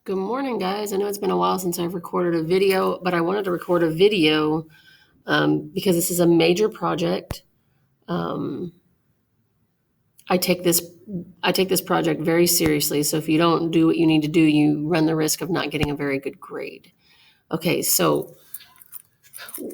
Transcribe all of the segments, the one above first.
Good morning, guys. I know it's been a while since I've recorded a video, but I wanted to record a video because this is a major project. Um, I take this I take this project very seriously. So if you don't do what you need to do, you run the risk of not getting a very good grade. Okay, so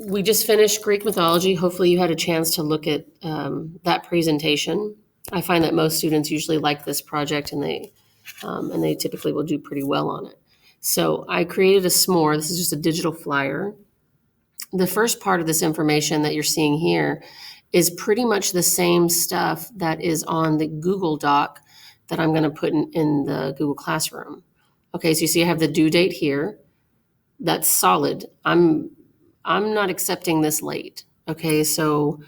we just finished Greek mythology. Hopefully, you had a chance to look at that presentation. I find that most students usually like this project, and they typically will do pretty well on it. So I created a s'more. This is just a digital flyer. The first part of this information that you're seeing here is pretty much the same stuff that is on the Google Doc that I'm going to put in the Google Classroom. Okay, so you see I have the due date here. That's solid. I'm not accepting this late. Okay, so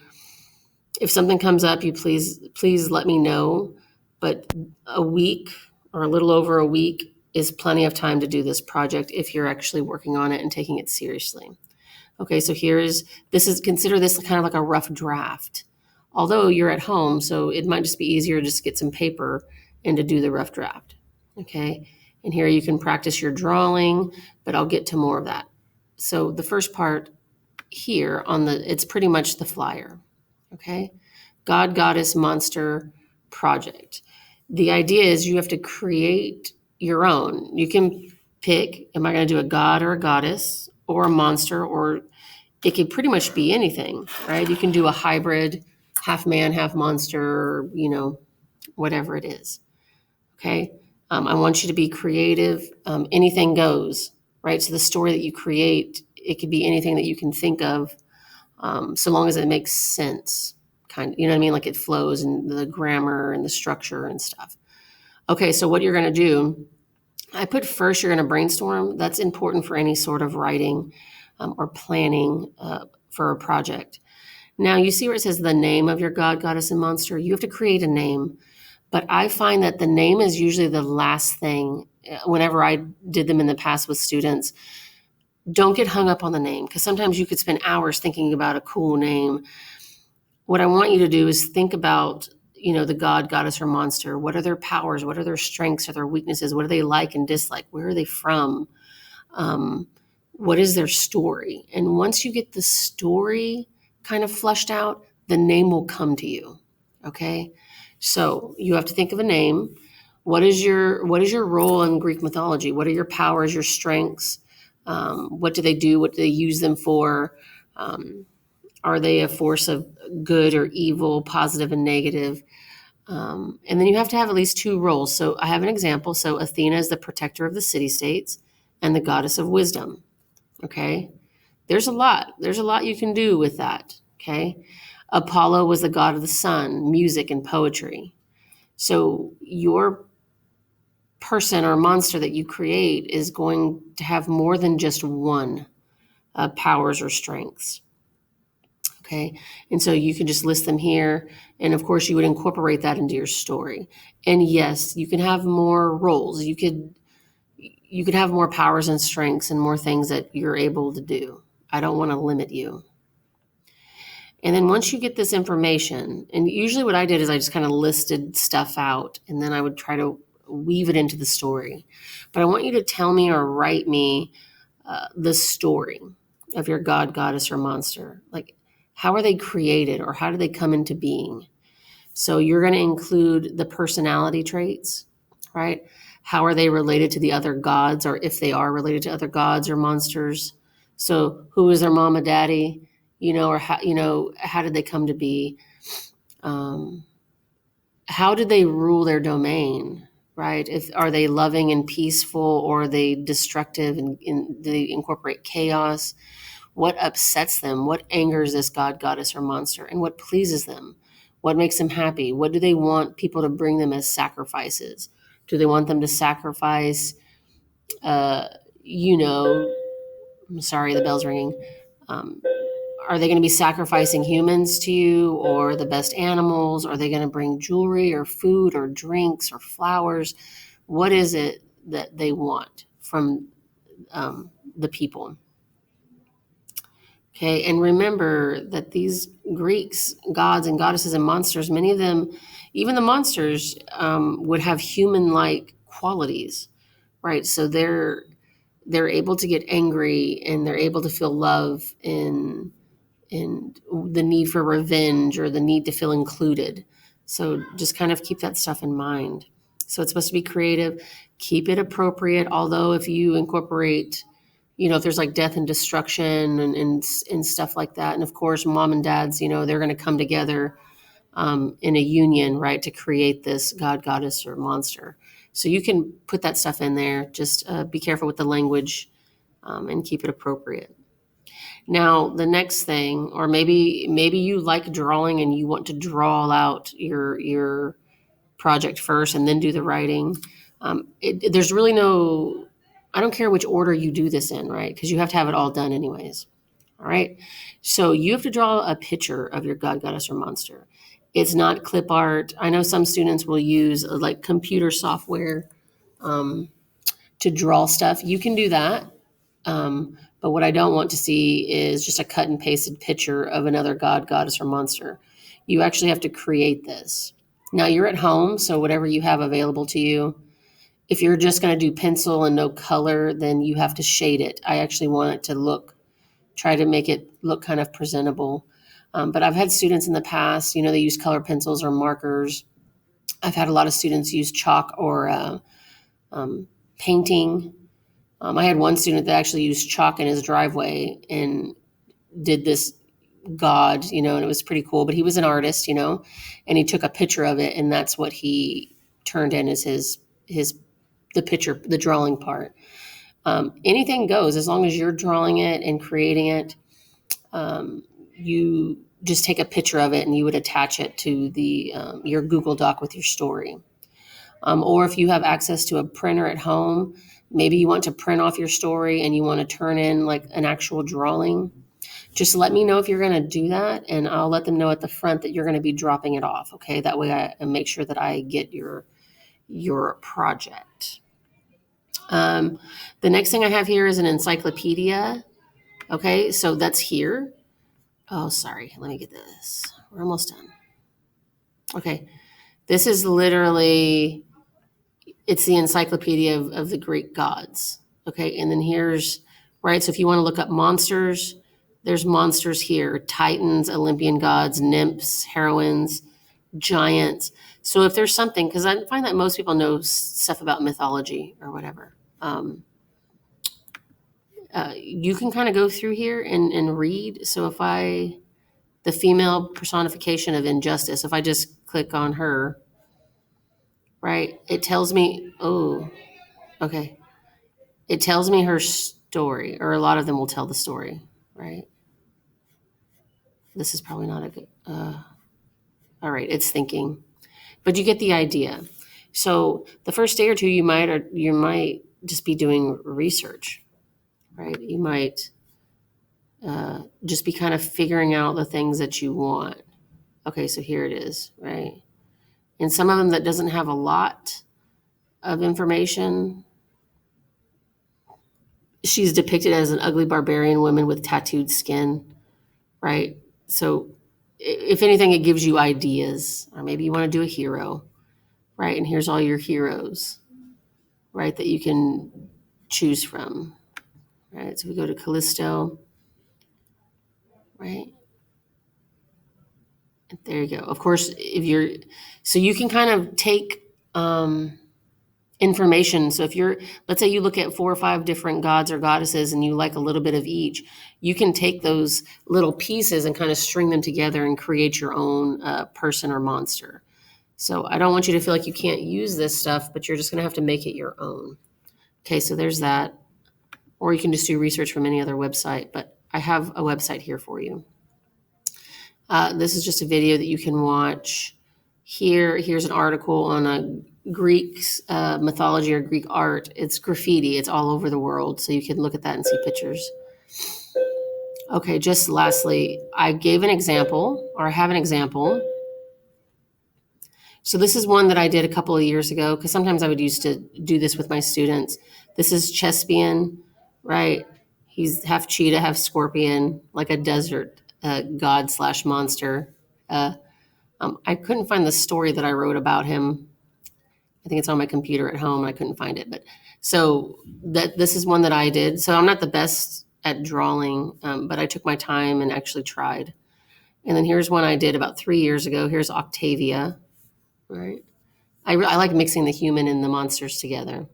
if something comes up, you please let me know. But a week or a little over a week is plenty of time to do this project if you're actually working on it and taking it seriously. Okay, so consider this kind of like a rough draft. Although you're at home, so it might just be easier to just get some paper and to do the rough draft. Okay, and here you can practice your drawing, but I'll get to more of that. So the first part here it's pretty much the flyer. Okay, God, Goddess, Monster project. The idea is you have to create your own. You can pick, am I going to do a god or a goddess or a monster, or it could pretty much be anything, right? You can do a hybrid, half man, half monster, whatever it is. Okay. I want you to be creative. Anything goes, right? So the story that you create, it could be anything that you can think of, so long as it makes sense, kind of, you know what I mean? Like it flows and the grammar and the structure and stuff. Okay. So what you're going to do, I put first, you're going to brainstorm. That's important for any sort of writing or planning for a project. Now, you see where it says the name of your god, goddess, and monster? You have to create a name. But I find that the name is usually the last thing. Whenever I did them in the past with students, don't get hung up on the name, because sometimes you could spend hours thinking about a cool name. What I want you to do is think about, the god, goddess, or monster. What are their powers? What are their strengths or their weaknesses? What do they like and dislike? Where are they from? What is their story? And once you get the story kind of flushed out, the name will come to you. Okay? So you have to think of a name. What is your role in Greek mythology? What are your powers, your strengths? What do they do? What do they use them for? Are they a force of good or evil, positive and negative? And then you have to have at least two roles. So I have an example. So Athena is the protector of the city-states and the goddess of wisdom. Okay. There's a lot you can do with that. Okay. Apollo was the god of the sun, music, and poetry. So your person or monster that you create is going to have more than just one powers or strengths. Okay. And so you can just list them here. And of course, you would incorporate that into your story. And yes, you can have more roles. You could have more powers and strengths and more things that you're able to do. I don't want to limit you. And then once you get this information, and usually what I did is I just kind of listed stuff out, and then I would try to weave it into the story. But I want you to tell me or write me the story of your god, goddess, or monster. Like, how are they created, or how do they come into being? So you're going to include the personality traits, right? How are they related to the other gods, or if they are related to other gods or monsters? So who is their mama, daddy? Or how did they come to be? How did they rule their domain, right? Are they loving and peaceful, or are they destructive and do they incorporate chaos? What upsets them? What angers this god, goddess, or monster? And what pleases them? What makes them happy? What do they want people to bring them as sacrifices? Do they want them to sacrifice, I'm sorry, the bell's ringing. Are they going to be sacrificing humans to you, or the best animals? Are they going to bring jewelry or food or drinks or flowers? What is it that they want from the people? Okay, and remember that these Greeks, gods and goddesses and monsters, many of them, even the monsters, would have human-like qualities, right? So they're able to get angry, and they're able to feel love and the need for revenge or the need to feel included. So just kind of keep that stuff in mind. So it's supposed to be creative, keep it appropriate. Although if you incorporate, if there's like death and destruction and stuff like that, and of course, mom and dads, they're going to come together in a union, right, to create this god, goddess, or monster. So you can put that stuff in there. Just be careful with the language and keep it appropriate. Now, the next thing, or maybe you like drawing and you want to draw out your project first and then do the writing. There's really no, I don't care which order you do this in, right? Because you have to have it all done anyways. All right. So you have to draw a picture of your god, goddess, or monster. It's not clip art. I know some students will use like computer software to draw stuff. You can do that. But what I don't want to see is just a cut and pasted picture of another god, goddess, or monster. You actually have to create this. Now you're at home, so whatever you have available to you. If you're just going to do pencil and no color, then you have to shade it. I actually want it to try to make it look kind of presentable. But I've had students in the past, they use color pencils or markers. I've had a lot of students use chalk or painting. I had one student that actually used chalk in his driveway and did this god, and it was pretty cool. But he was an artist, and he took a picture of it, and that's what he turned in as the picture, the drawing part. Anything goes as long as you're drawing it and creating it. You just take a picture of it and you would attach it to your Google Doc with your story. Or if you have access to a printer at home, maybe you want to print off your story and you want to turn in like an actual drawing. Just let me know if you're going to do that, and I'll let them know at the front that you're going to be dropping it off. Okay, that way I make sure that I get your project. The next thing I have here is an encyclopedia. Okay, so that's here. Oh, sorry. Let me get this. We're almost done. Okay, this is literally, it's the encyclopedia of the Greek gods. Okay, and then right, so if you want to look up monsters, there's monsters here: titans, Olympian gods, nymphs, heroines, giants. So if there's something, because I find that most people know stuff about mythology or whatever, you can kind of go through here and read. So the female personification of injustice, if I just click on her, right, it tells me, okay. It tells me her story, or a lot of them will tell the story, right? This is probably not a good, all right, it's thinking, but you get the idea. So the first day or two, you might just be doing research, right? You might just be kind of figuring out the things that you want. Okay, so here it is, right? And some of them that doesn't have a lot of information. She's depicted as an ugly barbarian woman with tattooed skin, right? So if anything, it gives you ideas, or maybe you want to do a hero, right? And here's all your heroes, right, that you can choose from, right? So we go to Callisto, right? And there you go. Of course, so you can kind of take information. So let's say you look at 4 or 5 different gods or goddesses and you like a little bit of each, you can take those little pieces and kind of string them together and create your own person or monster. So I don't want you to feel like you can't use this stuff, but you're just going to have to make it your own. Okay, so there's that. Or you can just do research from any other website, but I have a website here for you. This is just a video that you can watch. Here's an article on a Greek mythology or Greek art. It's graffiti. It's all over the world. So you can look at that and see pictures. Okay, just lastly, I gave an example, or I have an example. So this is one that I did a couple of years ago, because sometimes I would used to do this with my students. This is Chespion, right? He's half cheetah, half scorpion, like a desert god / monster. I couldn't find the story that I wrote about him. I think it's on my computer at home. I couldn't find it. But So this is one that I did. So I'm not the best at drawing, but I took my time and actually tried. And then here's one I did about 3 years ago. Here's Octavia, right? I like mixing the human and the monsters together,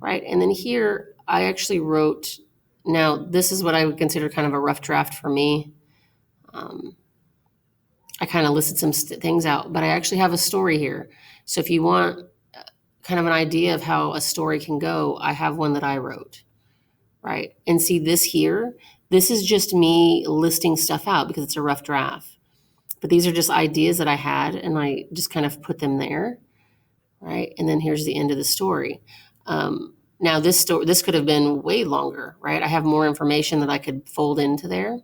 right? And then here I actually wrote, now this is what I would consider kind of a rough draft for me. Um, I kind of listed some things out, but I actually have a story here. So if you want kind of an idea of how a story can go, I have one that I wrote, right? And see this here, this is just me listing stuff out because it's a rough draft. But these are just ideas that I had, and I just kind of put them there, right? And then here's the end of the story. Now this could have been way longer, right? I have more information that I could fold into there.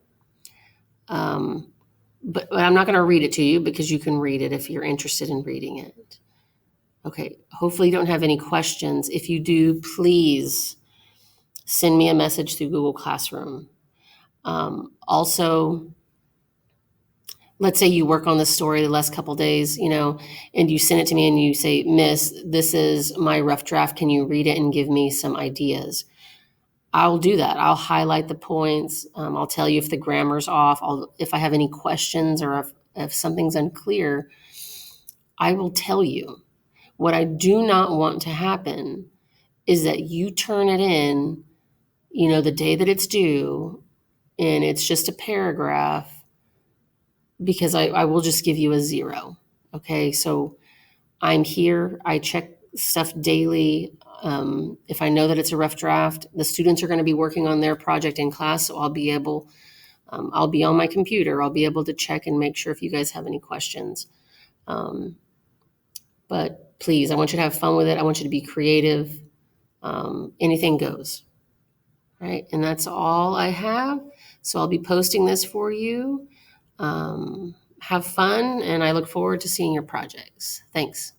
But I'm not going to read it to you because you can read it if you're interested in reading it. Okay, hopefully you don't have any questions. If you do, please send me a message through Google Classroom. Also, let's say you work on this story the last couple days, and you send it to me and you say, Miss, this is my rough draft. Can you read it and give me some ideas? I'll do that. I'll highlight the points. I'll tell you if the grammar's off. If I have any questions or if something's unclear, I will tell you. What I do not want to happen is that you turn it in, the day that it's due, and it's just a paragraph, because I will just give you a 0. Okay, so I'm here. I check stuff daily. If I know that it's a rough draft, the students are going to be working on their project in class, so I'll be on my computer. I'll be able to check and make sure if you guys have any questions. But please, I want you to have fun with it. I want you to be creative. Anything goes. Right, and that's all I have. So I'll be posting this for you. Have fun, and I look forward to seeing your projects. Thanks.